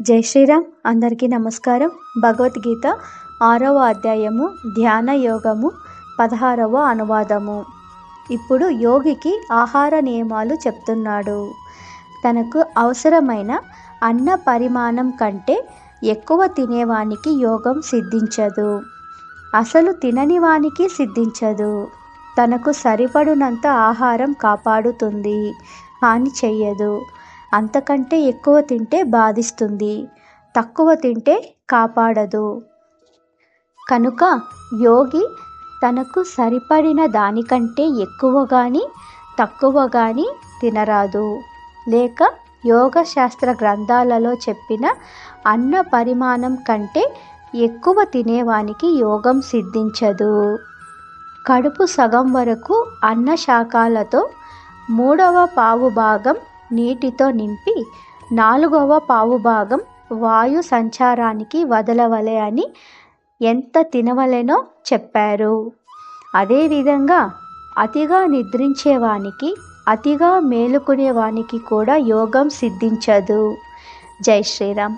జై శ్రీరామ్. అందరికీ నమస్కారం. భగవద్గీత 6వ అధ్యాయము ధ్యాన యోగము 16వ అనువాదము. ఇప్పుడు యోగికి ఆహార నియమాలు చెప్తున్నాడు. తనకు అవసరమైన అన్న పరిమాణం కంటే ఎక్కువ తినేవానికి యోగం సిద్ధించదు. అసలు తినని వానికి సిద్ధించదు. తనకు సరిపడినంత ఆహారం కాపాడుతుంది, హాని చెయ్యదు. అంతకంటే ఎక్కువ తింటే బాధిస్తుంది, తక్కువ తింటే కాపాడదు. కనుక యోగి తనకు సరిపడిన దానికంటే ఎక్కువ కానీ తక్కువ కానీ తినరాదు. లేక యోగ శాస్త్ర గ్రంథాలలో చెప్పిన అన్న పరిమాణం కంటే ఎక్కువ తినేవానికి యోగం సిద్ధించదు. కడుపు సగం వరకు అన్న శాకాలతో 3వ పావు భాగం నీటితో నింపి 4వ పావు భాగం వాయు సంచారానికి వదలవలె అని ఎంత తినవలెనో చెప్పారు. అదేవిధంగా అతిగా నిద్రించేవానికి, అతిగా మేలుకునేవానికి కూడా యోగం సిద్ధించదు. జై శ్రీరామ్.